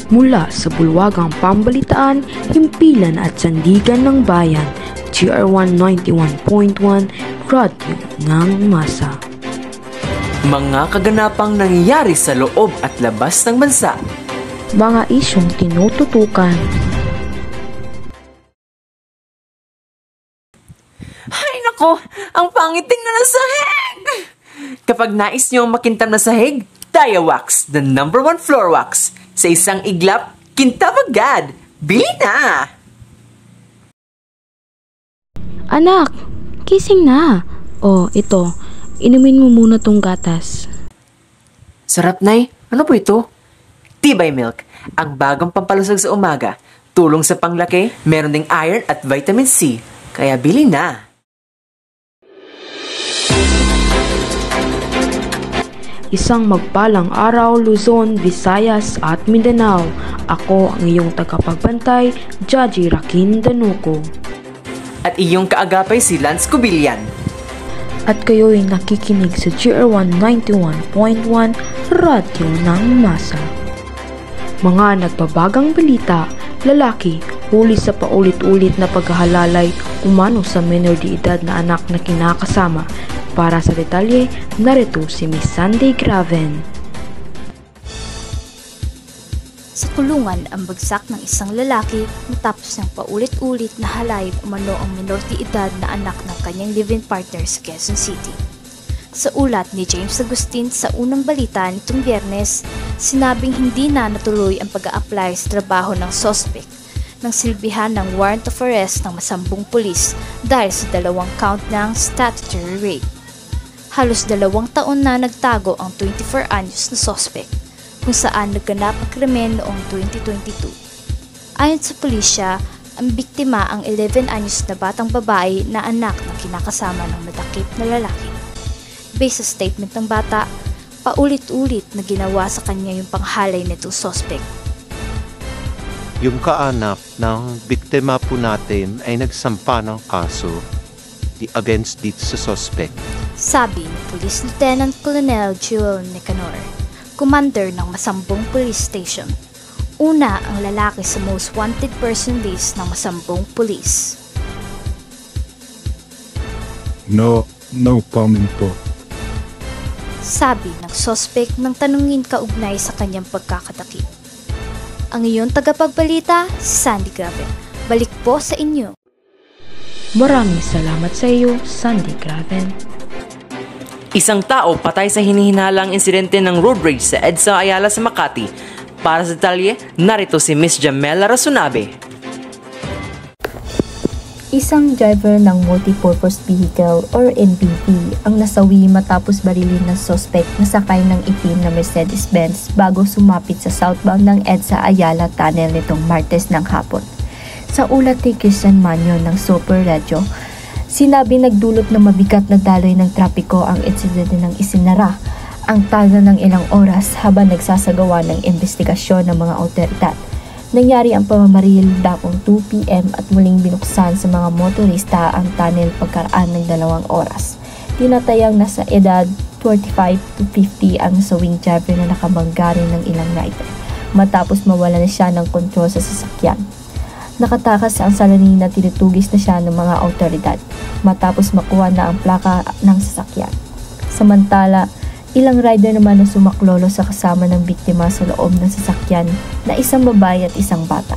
Mula sa bulwagang pambalitaan, himpilan at sandigan ng bayan, GR1 91.1, Radyo ng Masa. Mga kaganapang nangyayari sa loob at labas ng bansa. Mga isyong tinututukan. Ay nako, ang pangit tingnan ng sahig! Kapag nais niyong makintab na sahig, Diawax, the #1 floor wax. Sa isang iglap, kintab agad. Bili na! Anak, kising na. Oh, ito. Inumin mo muna tong gatas. Sarap, Nay. Ano po ito? Tibay Milk, ang bagong pampalusog sa umaga. Tulong sa panglaki, meron ding iron at vitamin C. Kaya bili na! Isang magpalang araw, Luzon, Visayas at Mindanao. Ako ang iyong tagapagbantay, Jaji Rakin Danuco. At iyong kaagapay si Lance Cubillan. At kayo'y nakikinig sa GR1 91.1, Radyo ng Masa. Mga nagbabagang balita, lalaki, huli sa paulit-ulit na paghahalalay, umano sa minor de edad na anak na kinakasama. Para sa detalye, narito si Miss Sandy Graven. Sa kulungan ang bagsak ng isang lalaki matapos niyang paulit-ulit na halayib umano ang minor de edad na anak ng kanyang live-in partner sa Quezon City. Sa ulat ni James Agustin sa unang balita nitong Biyernes, sinabing hindi na natuloy ang pag-a-apply sa trabaho ng suspect nang silbihan ng warrant of arrest ng masambong pulis dahil sa 2 count ng statutory rape. Halos 2 taon na nagtago ang 24 anyos na suspect kung saan nagganap ang krimen noong 2022. Ayon sa pulisya, ang biktima ang 11 anyos na batang babae na anak ng kinakasama ng madakip na lalaki. Based sa statement ng bata, paulit-ulit na ginawa sa kanya yung panghalay nitong suspect. Yung kaanak ng biktima po natin ay nagsampa ng kaso against dito sa suspect. Sabi ni Police Lieutenant Colonel Joel Nicanor, commander ng Masambong Police Station. Una ang lalaki sa most wanted person list ng Masambong Police. No comment po. Sabi ng suspect nang tanungin kaugnay sa kanyang pagkakatakip. Ang iyong tagapagbalita, si Sandy Graven. Balik po sa inyo. Maraming salamat sa iyo, Sandy Graven. Isang tao patay sa hinihinalang insidente ng road rage sa EDSA Ayala sa Makati. Para sa detalye, narito si Miss Jamela Rasunabe. Isang driver ng multipurpose vehicle or MPV ang nasawi matapos barilin ng suspect na sakay ng itim na Mercedes-Benz bago sumapit sa southbound ng EDSA Ayala Tunnel nitong Martes ng hapon. Sa ulat ni Christian Manyo ng Super Radio, sinabi nagdulot ng mabigat na daloy ng trapiko ang insidente ng isinara ang taga ng ilang oras habang nagsasagawa ng investigasyon ng mga otoridad. Nangyari ang pamamaril dakong 2 p.m. at muling binuksan sa mga motorista ang tunnel pagkaraan ng 2 oras. Tinatayang nasa edad 45 to 50 ang nasawing driver na nakabangga rin ng ilang rider matapos mawala na siya ng kontrol sa sasakyan. Nakatakas ang salarin na tinutugis na siya ng mga otoridad matapos makuha na ang plaka ng sasakyan. Samantala, ilang rider naman ang sumaklolo sa kasama ng biktima sa loob ng sasakyan na isang babae at isang bata.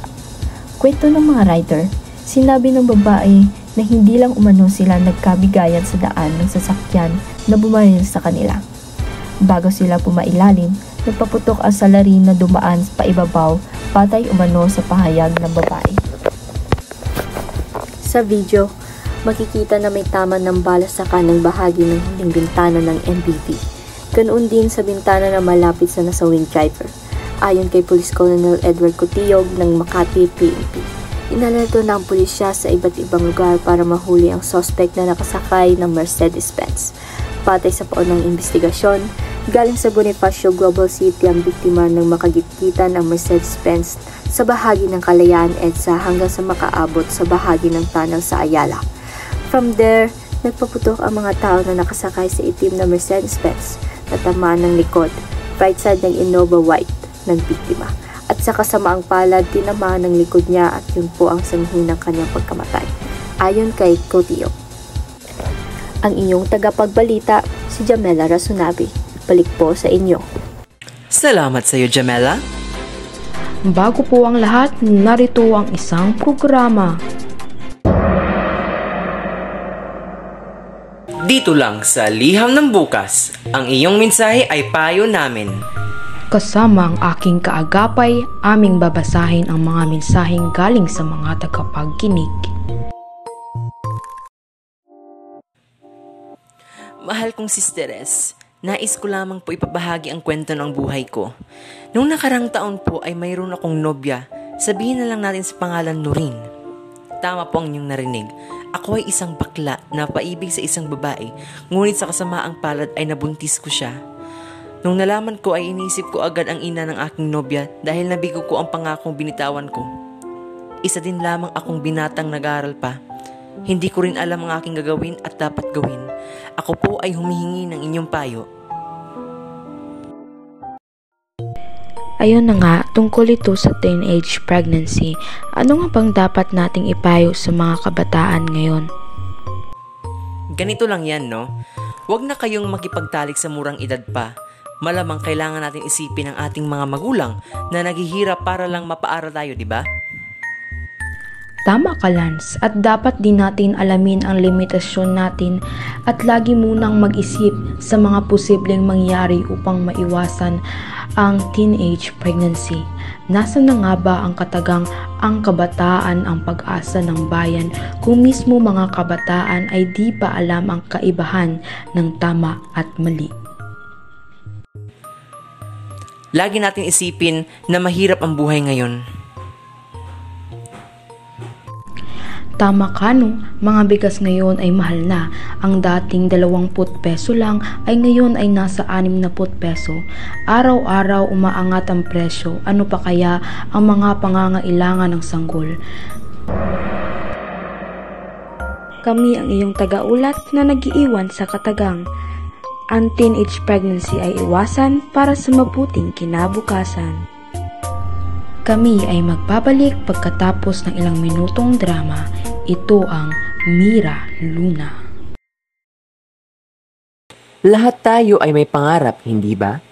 Kwento ng mga rider, sinabi ng babae na hindi lang umano sila nagkabigayan sa daan ng sasakyan na bumaril sa kanila. Bago sila pumailalim, nagpaputok ang salarin na dumaan pa ibabaw patay umano sa pahayag ng babae. Sa video, makikita na may tama ng bala sa kanang bahagi ng huling bintana ng MPV. Ganoon din sa bintana na malapit sa nasawing driver. Ayon kay Police Colonel Edward Cotillog ng Makati PNP. Inalerto na ang pulisya sa iba't ibang lugar para mahuli ang suspect na nakasakay ng Mercedes-Benz. Patay sa paunang investigasyon, galing sa Bonifacio Global City ang biktima ng makagitgitan ang Mercedes-Benz sa bahagi ng Kalayaan EDSA hanggang sa makaabot sa bahagi ng tunnel sa Ayala. From there, Nagpaputok ang mga tao na nakasakay sa itim na Mercedes-Benz na tamaan ng likod, right side ng Innova White ng biktima. At sa kasamaang palad, tinamaan ng likod niya at yun po ang sanhi ng kanyang pagkamatay. Ayon kay Cotio. Ang inyong tagapagbalita, si Jamela Rasunabi. Balik po sa inyo. Salamat sa iyo, Jamela. Bago po ang lahat, narito ang isang programa. Dito lang sa Liham ng Bukas, ang iyong mensahe ay payo namin. Kasama ang aking kaagapay, aming babasahin ang mga mensaheng galing sa mga tagapagkinig. Mahal kong sisteres, nais ko lamang po ipabahagi ang kwento ng buhay ko. Nung nakarang taon po ay mayroon akong nobya, sabihin na lang natin sa pangalan Nurin. Tama po ang inyong narinig. Ako ay isang bakla na paibig sa isang babae, ngunit sa kasamaang palad ay nabuntis ko siya. Nung nalaman ko ay inisip ko agad ang ina ng aking nobya dahil nabigo ko ang pangakong binitawan ko. Isa din lamang akong binatang nag-aaral pa. Hindi ko rin alam ang aking gagawin at dapat gawin. Ako po ay humihingi ng inyong payo. Ayun na nga, tungkol ito sa teenage pregnancy. Ano nga bang dapat nating ipayo sa mga kabataan ngayon? Ganito lang yan, no? Huwag na kayong makipagtalik sa murang edad pa. Malamang kailangan natin isipin ang ating mga magulang na naghihirap para lang mapaaral tayo, di ba? Tama ka, Lance, at dapat din natin alamin ang limitasyon natin at lagi munang mag-isip sa mga posibleng mangyari upang maiwasan ang teenage pregnancy. Nasaan na nga ba ang katagang ang kabataan ang pag-asa ng bayan kung mismo mga kabataan ay di pa alam ang kaibahan ng tama at mali? Lagi natin isipin na mahirap ang buhay ngayon. Tama ka, no? Mga bigas ngayon ay mahal na. Ang dating 20 peso lang ay ngayon ay nasa 60 peso. Araw-araw umaangat ang presyo. Ano pa kaya ang mga pangangailangan ng sanggol? Kami ang iyong tagaulat na nag-iiwan sa katagang. Ang teenage pregnancy ay iwasan para sa mabuting kinabukasan. Kami ay magbabalik pagkatapos ng ilang minutong drama. Ito ang Mira Luna. Lahat tayo ay may pangarap, hindi ba?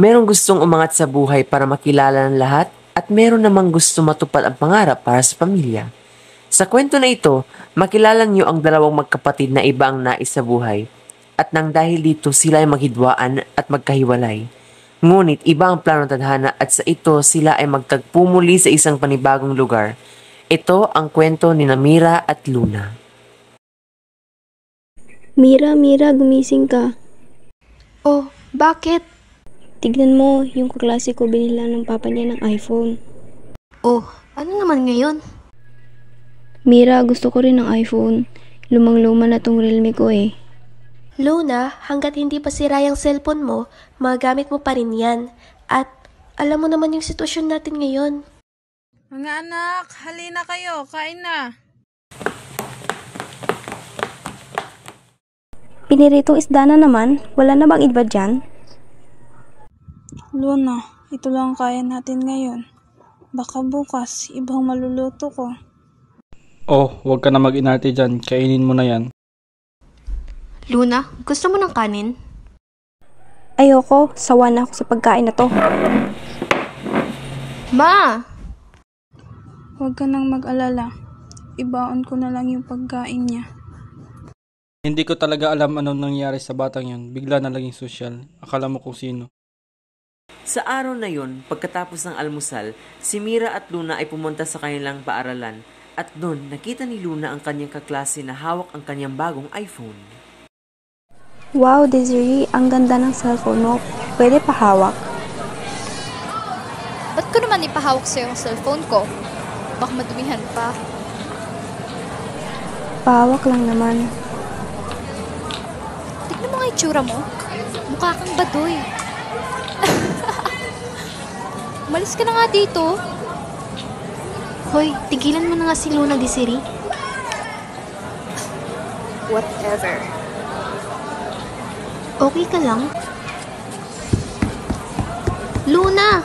Merong gustong umangat sa buhay para makilala ng lahat at meron namang gusto matupad ang pangarap para sa pamilya. Sa kwento na ito, makilala niyo ang dalawang magkapatid na iba ang nais sa buhay at nang dahil dito sila ay maghidwaan at magkahiwalay. Ngunit iba ang plano ng tadhana at sa ito sila ay magtagpo muli sa isang panibagong lugar. Ito ang kwento ni Mira at Luna. Mira, gumising ka. Oh, bakit? Tignan mo, yung kaklase ko binila ng papa niya ng iPhone. Oh, ano naman ngayon? Mira, gusto ko rin ng iPhone. Lumang-luma na tong Realme ko eh. Luna, hanggat hindi pa sira yung cellphone mo, magagamit mo pa rin yan. At alam mo naman yung sitwasyon natin ngayon. Mga anak, halina kayo, kain na. Piniritong isda na naman, wala na bang iba dyan? Luna, ito lang kaya natin ngayon. Baka bukas, ibang maluluto ko. Oh, huwag ka na mag-inarte dyan, kainin mo na yan. Luna, gusto mo ng kanin? Ayoko, sawa na ako sa pagkain na to. Ma! Huwag ka nang mag-alala. Ibaon ko na lang yung pagkain niya. Hindi ko talaga alam anong nangyari sa batang yun. Bigla na laging sosyal. Akala mo kung sino. Sa araw na yon, pagkatapos ng almusal, si Mira at Luna ay pumunta sa kanilang paaralan at doon nakita ni Luna ang kanyang kaklase na hawak ang kanyang bagong iPhone. Wow, Desiree, ang ganda ng cellphone mo. Pwede pahawak? Ba't ko naman ipahawak sa'yo ang cellphone ko? Baka madumihan pa. Pahawak lang naman. Tignan mo nga itsura mo. Mukha kang baduy. Umalis ka na nga dito. Hoy, tigilan mo na nga si Luna, Desiree. Whatever. Okay ka lang? Luna!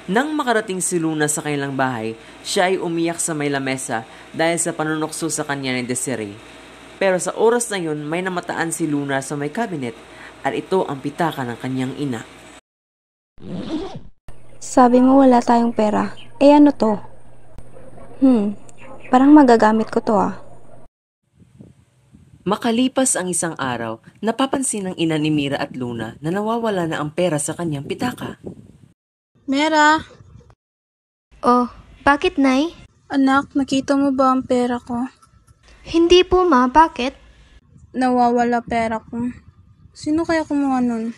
Nang makarating si Luna sa kanilang bahay, siya ay umiyak sa may lamesa dahil sa panunukso sa kanya ni Desiree. Pero sa oras na yun, may namataan si Luna sa may cabinet at ito ang pitaka ng kanyang ina. Sabi mo wala tayong pera. Eh ano to? Parang magagamit ko to ah. Makalipas ang isang araw, napapansin ng ina ni Mira at Luna na nawawala na ang pera sa kanyang pitaka. Mera, Oh, bakit, Nay? anak, nakita mo ba ang pera ko? Hindi po, Ma. Bakit? Nawawala pera ko. Sino kaya kumuha nun?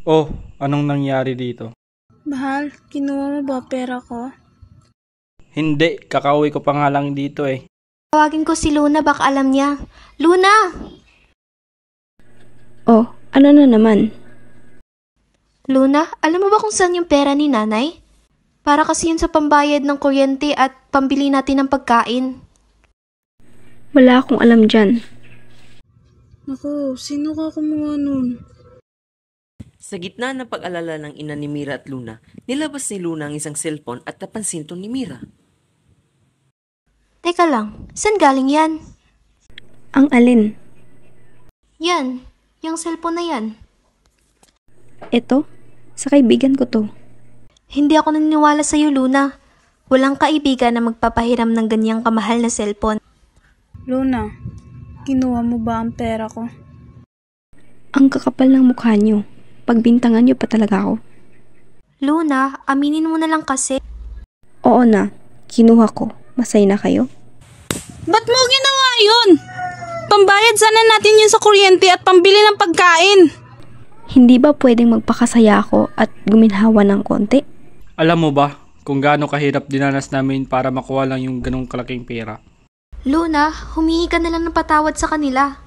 Oh, anong nangyari dito? Mahal, kinuha mo ba pera ko? Hindi, kakauwi ko pa nga lang dito eh. Tawagin ko si Luna, baka alam niya. Luna! Oh, ano na naman? Luna, alam mo ba kung saan yung pera ni Nanay? Para kasi yun sa pambayad ng kuryente at pambili natin ng pagkain. Wala akong alam dyan. Naku, sino ka kumuha nun? Sa gitna ng pag-alala ng ina ni Mira at Luna, nilabas ni Luna ang isang cellphone at napansin to ni Mira. Teka lang, saan galing yan? Ang alin? Yan, yung cellphone na yan. Ito? Sa kaibigan ko to. Hindi ako naniniwala sa'yo, Luna. Walang kaibigan na magpapahiram ng ganyang kamahal na cellphone. Luna, kinuha mo ba ang pera ko? Ang kakapal ng mukha nyo. Pagbintangan nyo pa talaga ako. Luna, aminin mo na lang kasi. Oo na, kinuha ko. Masay na kayo? Ba't mo ginawa yun? Pambayad sana natin yun sa kuryente at pambili ng pagkain. Hindi ba pwedeng magpakasaya ako at guminhawa ng konti? Alam mo ba kung gaano kahirap dinanas namin para makuha lang yung ganong kalaking pera? Luna, humingi ka na lang ng patawad sa kanila.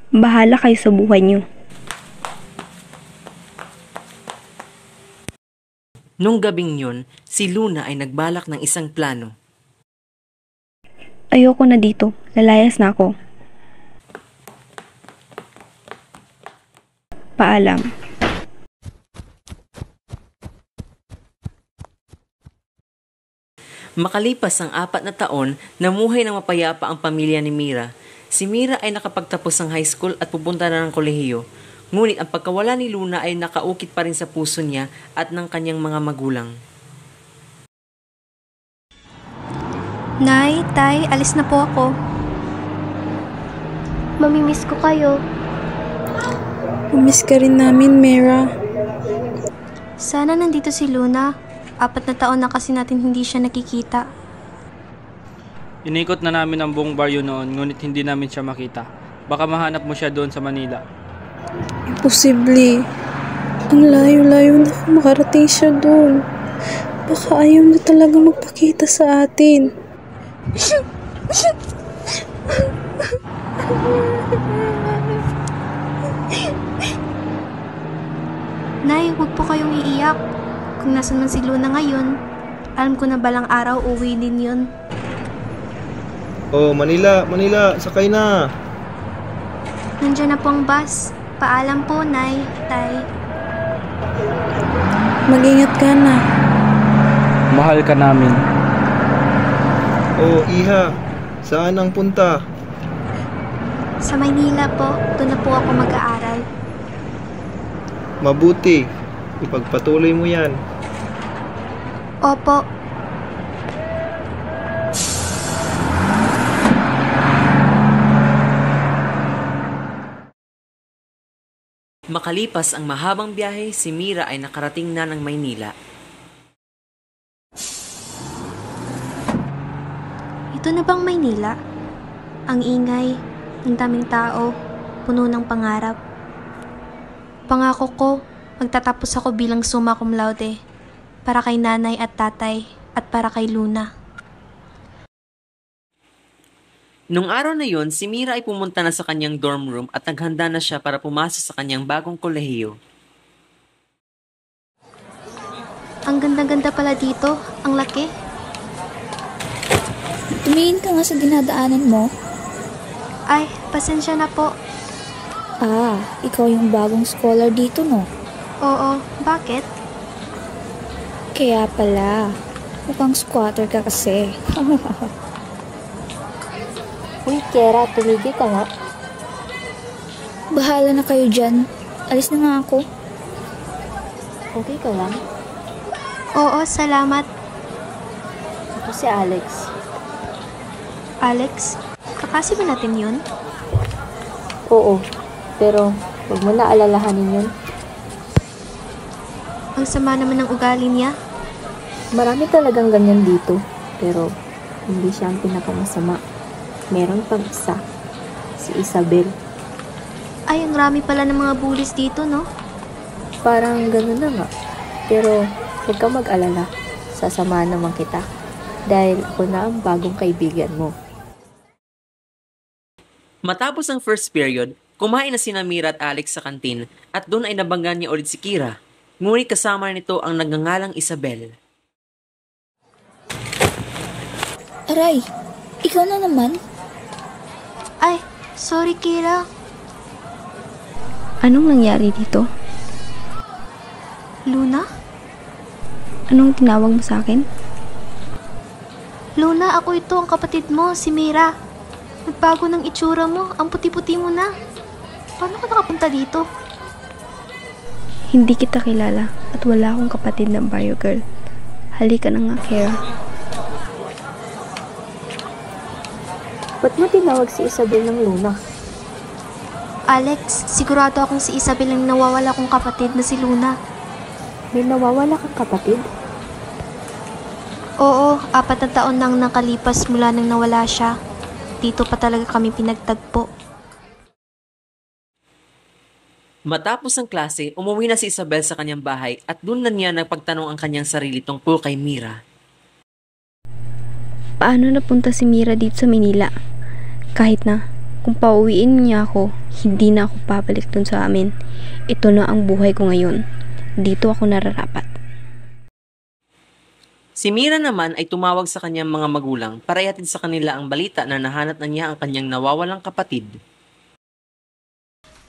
Bahala kayo sa buhay nyo. Nung gabing yun, si Luna ay nagbalak ng isang plano. Ayoko na dito. Lalayas na ako. Paalam. Makalipas ang 4 na taon, namuhay ng mapayapa ang pamilya ni Mira. Si Mira ay nakapagtapos ng high school at pupunta na ng kolehiyo. Ngunit ang pagkawala ni Luna ay nakaukit pa rin sa puso niya at ng kanyang mga magulang. Nay, Tay, alis na po ako. Mamimiss ko kayo. Umiss ka rin namin, Mera. Sana nandito si Luna. 4 na taon na kasi natin hindi siya nakikita. Inikot na namin ang buong baryo noon, ngunit hindi namin siya makita. Baka mahanap mo siya doon sa Manila. Imposible. Ang layo-layo na kung makarating siya doon. Baka ayaw na talaga magpakita sa atin. Nay, huwag po kayong iiyak. Kung nasan man si Luna ngayon, alam ko na balang araw uwi din yun. Oh, Manila, sakay na. Nandiyan na po ang bus. Paalam po, Nay, Tay. Mag-ingat ka na. Mahal ka namin. Oh, Iha, saan ang punta? Sa Maynila po, doon na po ako mag-aaral. Mabuti, ipagpatuloy mo yan. Opo. Makalipas ang mahabang biyahe, si Mira ay nakarating na ng Maynila. Ito na bang Maynila? Ang ingay, ang daming tao, puno ng pangarap. Pangako ko, magtatapos ako bilang summa cum laude, para kay nanay at tatay, at para kay Luna. Nung araw na yon, si Mira ay pumunta na sa kanyang dorm room at naghanda na siya para pumasok sa kanyang bagong kolehiyo. Ang ganda-ganda pala dito, ang laki. Tumingin ka nga sa dinadaanan mo. Ay, pasensya na po. Ah, ikaw yung bagong scholar dito, no? Oo, bakit? Kaya pala, mukhang squatter ka kasi. Uy, Kera, tumigil ka nga. Bahala na kayo dyan. Alis na nga ako. Okay ka lang? Oo, salamat. Ako si Alex. Alex, kakasi ba natin yun? Oo, pero huwag mo na alalahanin yun. Ang sama naman ng ugali niya. Marami talagang ganyan dito, pero hindi siya ang pinakamasama. Meron pang isa, si Isabel. Ay, ang rami pala ng mga bullies dito, no? Parang ganun na nga. Pero huwag ka mag-alala, sasamahan naman kita. Dahil ako na ang bagong kaibigan mo. Matapos ang first period, kumain na sina Mira at Alex sa kantin at doon ay nabanggan niya ulit si Kira. Ngunit kasama nito ang nagngangalang Isabel. Aray, ikaw na naman? Ay, sorry Kira. Anong nangyari dito? Luna? Anong tinawag mo sa akin? Luna, ako ito, ang kapatid mo, si Mira. Nagbago ng itsura mo, ang puti-puti mo na. Paano ka nakapunta dito? Hindi kita kilala at wala akong kapatid na barrio girl. Halika na nga, Kara. Ba't mo tinawag si Isabel ng Luna? Alex, sigurado akong si Isabel ang nawawala kong kapatid na si Luna. May nawawala kang kapatid? Oo, 4 na taon nang nakalipas mula nang nawala siya. Dito pa talaga kami pinagtagpo. Matapos ang klase, umuwi na si Isabel sa kanyang bahay at doon na niya nagpagtanong ang kanyang sarili tungkol kay Mira. Paano napunta si Mira dito sa Manila? Kahit na, kung pauwiin niya ako, hindi na ako babalik dun sa amin. Ito na ang buhay ko ngayon. Dito ako nararapat. Si Mira naman ay tumawag sa kanyang mga magulang para ihatid sa kanila ang balita na nahanap na niya ang kanyang nawawalang kapatid.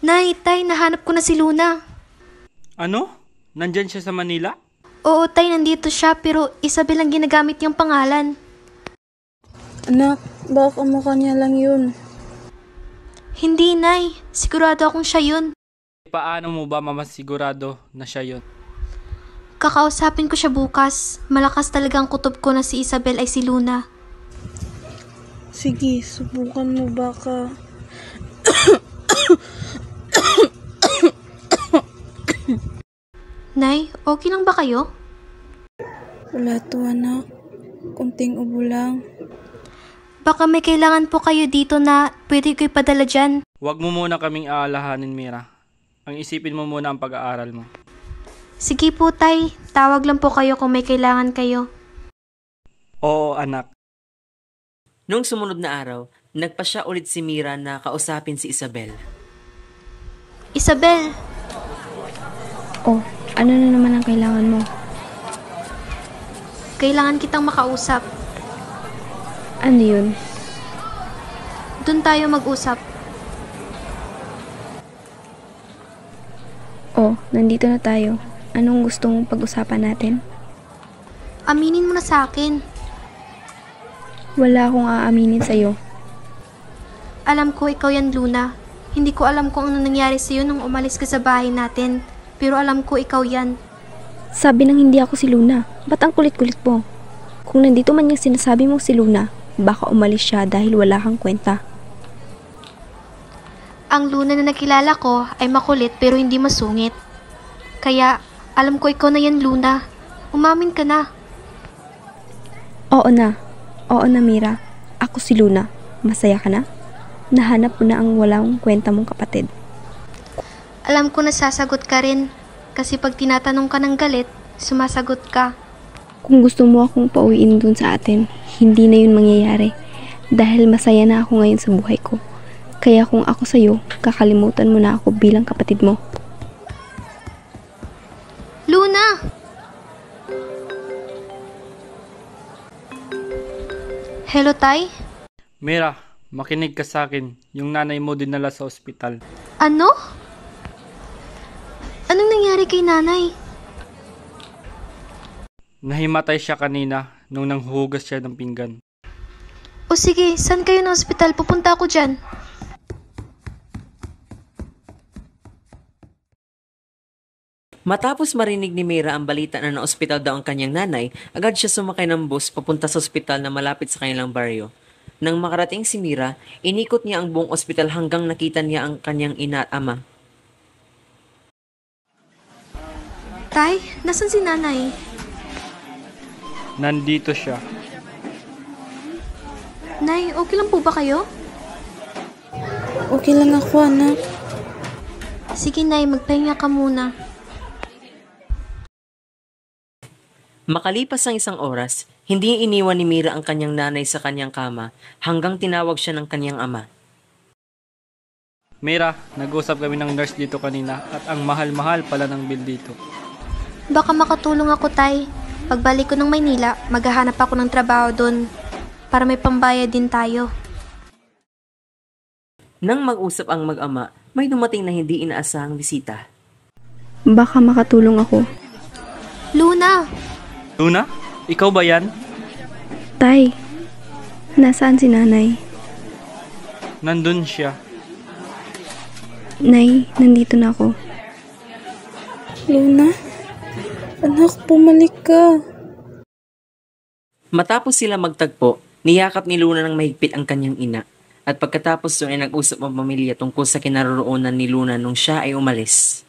Nay, tay, nahanap ko na si Luna. Ano? Nandyan siya sa Manila? Oo, tay, nandito siya pero Isabel ang ginagamit niyang pangalan. Anak, baka mukha niya lang yun. Hindi, Nay. Sigurado akong siya yun. Paano mo ba mamasigurado na siya yun? Kakausapin ko siya bukas. Malakas talagang kutob ko na si Isabel ay si Luna. Sige, subukan mo baka. Nay, okay lang ba kayo? Wala to, anak. Kunting ubo lang. Baka may kailangan po kayo dito na pwede ko ipadala dyan. Huwag mo muna kaming aalahanin, Mira. Ang isipin mo muna ang pag-aaral mo. Sige po, tay. Tawag lang po kayo kung may kailangan kayo. Oo, anak. Noong sumunod na araw, nagpasya ulit si Mira na kausapin si Isabel. Isabel! Oh, ano na naman ang kailangan mo? Kailangan kitang makausap. Ano yun? Doon tayo mag-usap. Oh, nandito na tayo. Anong gusto mong pag-usapan natin? Aminin mo na sa akin. Wala akong aaminin sa'yo. Alam ko ikaw yan, Luna. Hindi ko alam kung ano nangyari sa'yo nung umalis ka sa bahay natin. Pero alam ko ikaw yan. Sabi nang hindi ako si Luna. Ba't ang kulit-kulit mo? Kung nandito man yung sinasabi mong si Luna, baka umalis siya dahil wala kang kwenta. Ang Luna na nakilala ko ay makulit pero hindi masungit. Kaya, alam ko ikaw na yan, Luna. Umamin ka na. Oo na. Oo na, Mira. Ako si Luna. Masaya ka na? Nahanap mo na ang walang kwenta mong kapatid. Alam ko na sasagot ka rin. Kasi pag tinatanong ka ng galit, sumasagot ka. Kung gusto mo akong pauwiin dun sa atin, hindi na yun mangyayari. Dahil masaya na ako ngayon sa buhay ko. Kaya kung ako sa'yo, kakalimutan mo na ako bilang kapatid mo. Hello, Tay? Mira, makinig ka sa akin. Yung nanay mo dinala sa ospital. Ano? Anong nangyari kay nanay? Nahimatay siya kanina nung nanghuhugas siya ng pinggan. O sige, saan kayo ng ospital? Pupunta ako dyan. Matapos marinig ni Mira ang balita na na-ospital daw ang kanyang nanay, agad siya sumakay ng bus papunta sa ospital na malapit sa kanilang baryo. Nang makarating si Mira, inikot niya ang buong ospital hanggang nakita niya ang kanyang ina at ama. Tay, nasan si nanay? Nandito siya. Nay, okay lang po ba kayo? Okay lang ako, anak. Sige, Nay, magpahinga ka muna. Makalipas ang isang oras, hindi iniwan ni Mira ang kanyang nanay sa kanyang kama hanggang tinawag siya ng kanyang ama. Mira, nag-usap kami ng nurse dito kanina at ang mahal-mahal pala ng bill dito. Baka makatulong ako, Tay. Pagbalik ko ng Maynila, maghahanap ako ng trabaho doon para may pambayad din tayo. Nang mag-usap ang mag-ama, may dumating na hindi inaasahang bisita. Baka makatulong ako. Luna! Luna? Ikaw ba yan? Tay, nasaan si nanay? Nandun siya. Nay, nandito na ako. Luna? Anak, pumalik ka. Matapos sila magtagpo, niyakap ni Luna ng mahigpit ang kanyang ina. At pagkatapos doon ay nag-usap ang pamilya tungkol sa kinaroroonan ni Luna nung siya ay umalis.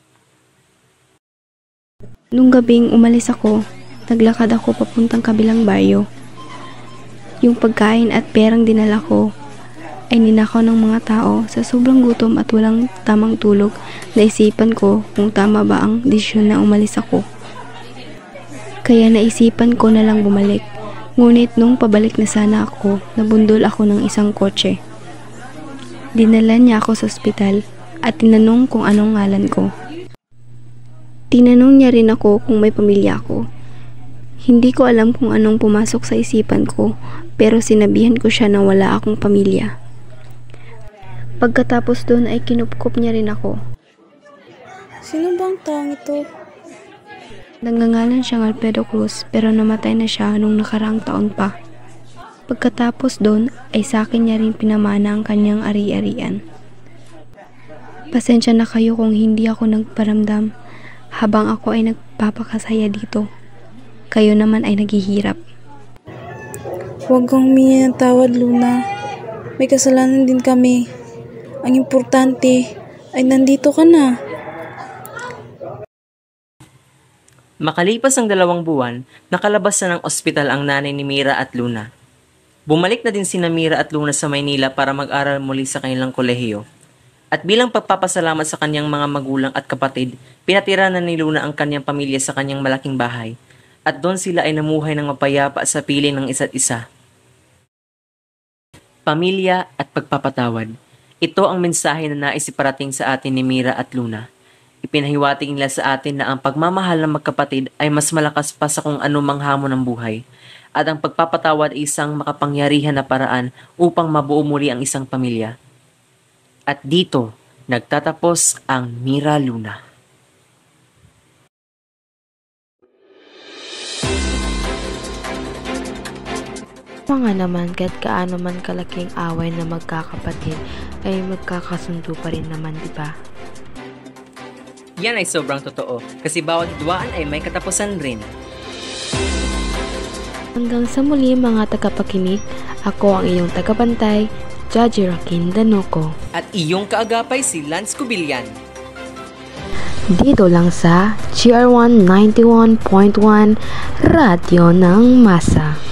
Nung gabing umalis ako, naglakad ako papuntang kabilang baryo. Yung pagkain at perang dinala ko ay ninakaw ng mga tao. Sa sobrang gutom at walang tamang tulog, naisipan ko kung tama ba ang desisyon na umalis ako. Kaya naisipan ko na lang bumalik. Ngunit nung pabalik na sana ako, nabundol ako ng isang kotse. Dinala niya ako sa ospital at tinanong kung anong ngalan ko. Tinanong niya rin ako kung may pamilya ako. Hindi ko alam kung anong pumasok sa isipan ko, pero sinabihan ko siya na wala akong pamilya. Pagkatapos doon ay kinupkop niya rin ako. Sino bang taong ito? Nagngangalan siyang Alfredo Cruz pero namatay na siya nung nakaraang taon pa. Pagkatapos doon ay sa akin niya rin pinamana ang kanyang ari-arian. Pasensya na kayo kung hindi ako nagparamdam habang ako ay nagpapakasaya dito. Kayo naman ay naghihirap. Huwag kang humingi ng tawad, Luna. May kasalanan din kami. Ang importante ay nandito ka na. Makalipas ang 2 buwan, nakalabas na ng ospital ang nanay ni Mira at Luna. Bumalik na din sina Mira at Luna sa Maynila para mag-aral muli sa kanilang kolehiyo. At bilang pagpapasalamat sa kanyang mga magulang at kapatid, pinatira na ni Luna ang kanyang pamilya sa kanyang malaking bahay. At doon sila ay namuhay ng mapayapa sa piling ng isa't isa. Pamilya at pagpapatawad. Ito ang mensahe na nais iparating sa atin ni Mira at Luna. Ipinahiwatig nila sa atin na ang pagmamahal ng magkapatid ay mas malakas pa sa kung anumang hamon ng buhay. At ang pagpapatawad ay isang makapangyarihan na paraan upang mabuo muli ang isang pamilya. At dito, nagtatapos ang Mira Luna. Mga naman kahit kaano man kalaking away na magkakapatid ay magkakasundo pa rin naman, di ba? Yan ay sobrang totoo kasi bawat hidwaan ay may katapusan rin. Hanggang sa muli mga tagapakinig, ako ang iyong tagabantay, Judge Rakin Danoco. At iyong kaagapay si Lance Cubillan. Dito lang sa GR1 91.1 Radyo ng Masa.